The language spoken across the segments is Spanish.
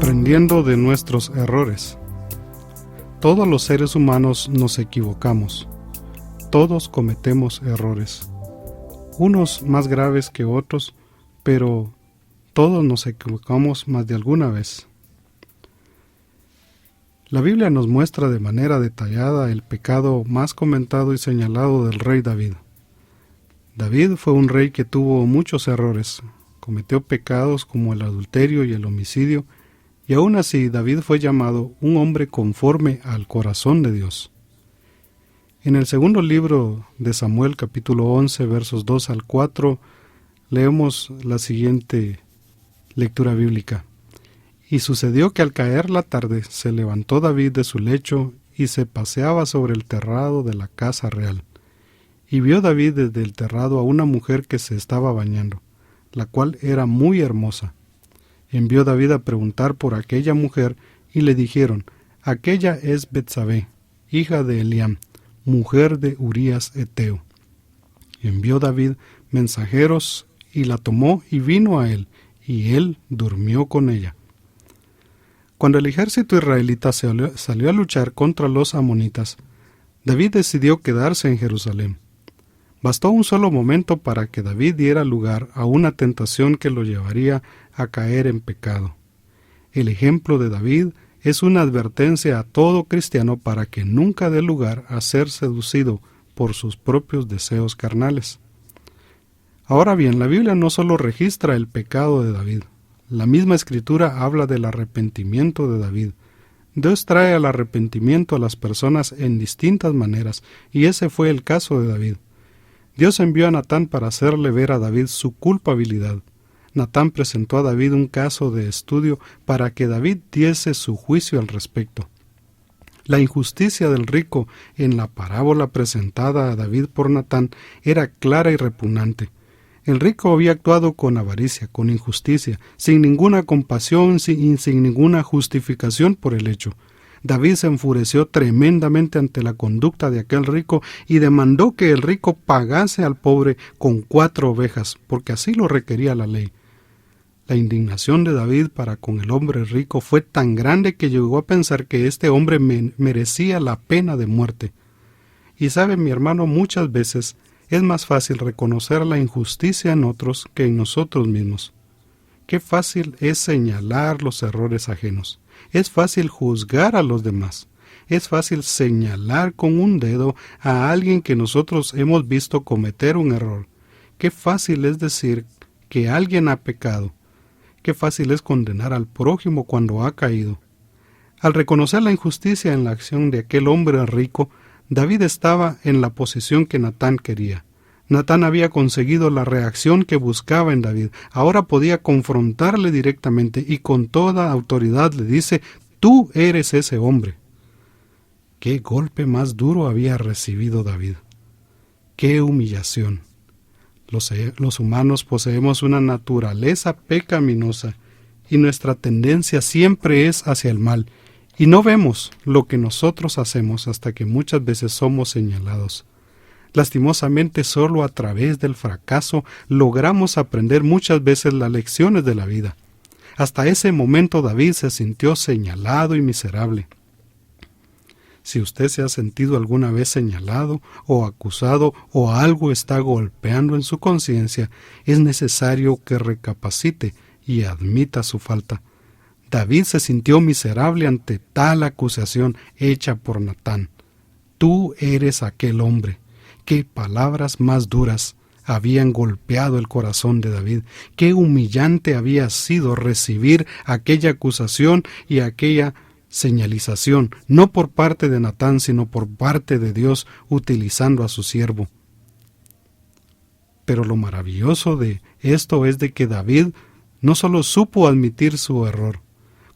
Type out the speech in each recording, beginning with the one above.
Aprendiendo de nuestros errores. Todos los seres humanos nos equivocamos. Todos cometemos errores. Unos más graves que otros, pero todos nos equivocamos más de alguna vez. La Biblia nos muestra de manera detallada el pecado más comentado y señalado del rey David. David fue un rey que tuvo muchos errores, cometió pecados como el adulterio y el homicidio, y aún así David fue llamado un hombre conforme al corazón de Dios. En el segundo libro de Samuel, capítulo 11, versos 2 al 4, leemos la siguiente lectura bíblica. Y sucedió que al caer la tarde se levantó David de su lecho y se paseaba sobre el terrado de la casa real. Y vio David desde el terrado a una mujer que se estaba bañando, la cual era muy hermosa. Envió David a preguntar por aquella mujer, y le dijeron, aquella es Betsabé, hija de Eliam, mujer de Urías Eteo. Envió David mensajeros, y la tomó y vino a él, y él durmió con ella. Cuando el ejército israelita salió a luchar contra los amonitas, David decidió quedarse en Jerusalén. Bastó un solo momento para que David diera lugar a una tentación que lo llevaría a caer en pecado. El ejemplo de David es una advertencia a todo cristiano para que nunca dé lugar a ser seducido por sus propios deseos carnales. Ahora bien, la Biblia no solo registra el pecado de David. La misma Escritura habla del arrepentimiento de David. Dios trae al arrepentimiento a las personas en distintas maneras, y ese fue el caso de David. Dios envió a Natán para hacerle ver a David su culpabilidad. Natán presentó a David un caso de estudio para que David diese su juicio al respecto. La injusticia del rico en la parábola presentada a David por Natán era clara y repugnante. El rico había actuado con avaricia, con injusticia, sin ninguna compasión y sin ninguna justificación por el hecho. David se enfureció tremendamente ante la conducta de aquel rico y demandó que el rico pagase al pobre con 4 ovejas, porque así lo requería la ley. La indignación de David para con el hombre rico fue tan grande que llegó a pensar que este hombre merecía la pena de muerte. Y sabe, mi hermano, muchas veces es más fácil reconocer la injusticia en otros que en nosotros mismos. Qué fácil es señalar los errores ajenos. Es fácil juzgar a los demás. Es fácil señalar con un dedo a alguien que nosotros hemos visto cometer un error. Qué fácil es decir que alguien ha pecado. Qué fácil es condenar al prójimo cuando ha caído. Al reconocer la injusticia en la acción de aquel hombre rico, David estaba en la posición que Natán quería. Natán había conseguido la reacción que buscaba en David. Ahora podía confrontarle directamente y con toda autoridad le dice, tú eres ese hombre. Qué golpe más duro había recibido David. Qué humillación. Los humanos poseemos una naturaleza pecaminosa y nuestra tendencia siempre es hacia el mal. Y no vemos lo que nosotros hacemos hasta que muchas veces somos señalados. Lastimosamente, solo a través del fracaso logramos aprender muchas veces las lecciones de la vida. Hasta ese momento David se sintió señalado y miserable. Si usted se ha sentido alguna vez señalado o acusado o algo está golpeando en su conciencia, es necesario que recapacite y admita su falta. David se sintió miserable ante tal acusación hecha por Natán. Tú eres aquel hombre. Qué palabras más duras habían golpeado el corazón de David. Qué humillante había sido recibir aquella acusación y aquella señalización, no por parte de Natán, sino por parte de Dios utilizando a su siervo. Pero lo maravilloso de esto es de que David no solo supo admitir su error.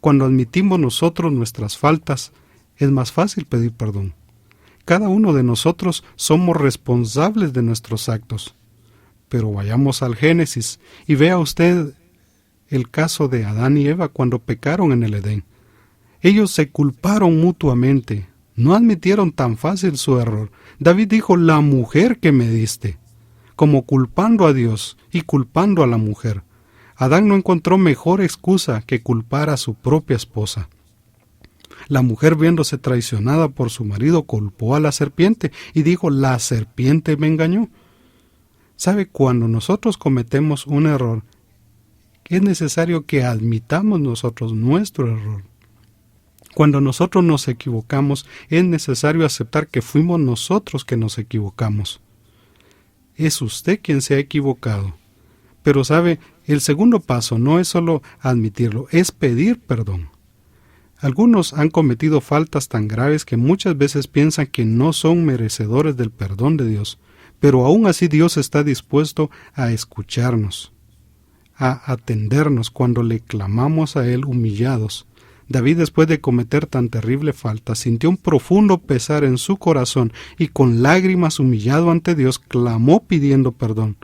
Cuando admitimos nosotros nuestras faltas, es más fácil pedir perdón. Cada uno de nosotros somos responsables de nuestros actos. Pero vayamos al Génesis y vea usted el caso de Adán y Eva cuando pecaron en el Edén. Ellos se culparon mutuamente, no admitieron tan fácil su error. David dijo, la mujer que me diste, como culpando a Dios y culpando a la mujer. Adán no encontró mejor excusa que culpar a su propia esposa. La mujer, viéndose traicionada por su marido, culpó a la serpiente y dijo: la serpiente me engañó. ¿Sabe? Cuando nosotros cometemos un error, es necesario que admitamos nosotros nuestro error. Cuando nosotros nos equivocamos, es necesario aceptar que fuimos nosotros que nos equivocamos. Es usted quien se ha equivocado. Pero sabe, el segundo paso no es solo admitirlo, es pedir perdón. Algunos han cometido faltas tan graves que muchas veces piensan que no son merecedores del perdón de Dios, pero aún así Dios está dispuesto a escucharnos, a atendernos cuando le clamamos a Él humillados. David, después de cometer tan terrible falta, sintió un profundo pesar en su corazón y con lágrimas, humillado ante Dios, clamó pidiendo perdón.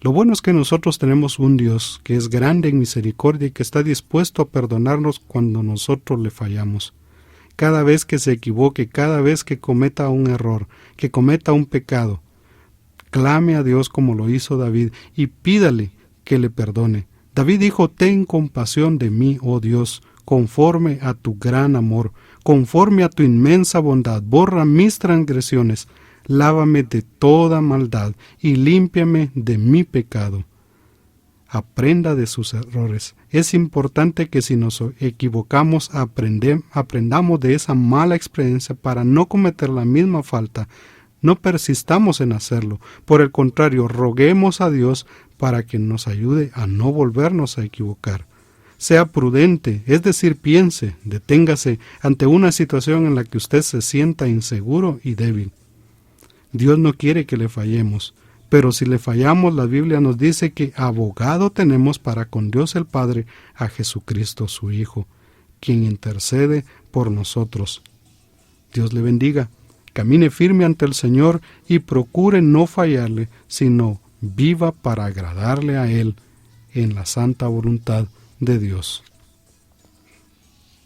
Lo bueno es que nosotros tenemos un Dios que es grande en misericordia y que está dispuesto a perdonarnos cuando nosotros le fallamos. Cada vez que se equivoque, cada vez que cometa un error, que cometa un pecado, clame a Dios como lo hizo David y pídale que le perdone. David dijo: ten compasión de mí, oh Dios, conforme a tu gran amor, conforme a tu inmensa bondad, borra mis transgresiones, lávame de toda maldad y límpiame de mi pecado. Aprenda de sus errores. Es importante que si nos equivocamos aprendamos de esa mala experiencia para no cometer la misma falta. No persistamos en hacerlo. Por el contrario, roguemos a Dios para que nos ayude a no volvernos a equivocar. Sea prudente, es decir, piense, deténgase ante una situación en la que usted se sienta inseguro y débil. Dios no quiere que le fallemos, pero si le fallamos, la Biblia nos dice que abogado tenemos para con Dios el Padre, a Jesucristo su Hijo, quien intercede por nosotros. Dios le bendiga, camine firme ante el Señor y procure no fallarle, sino viva para agradarle a Él en la santa voluntad de Dios.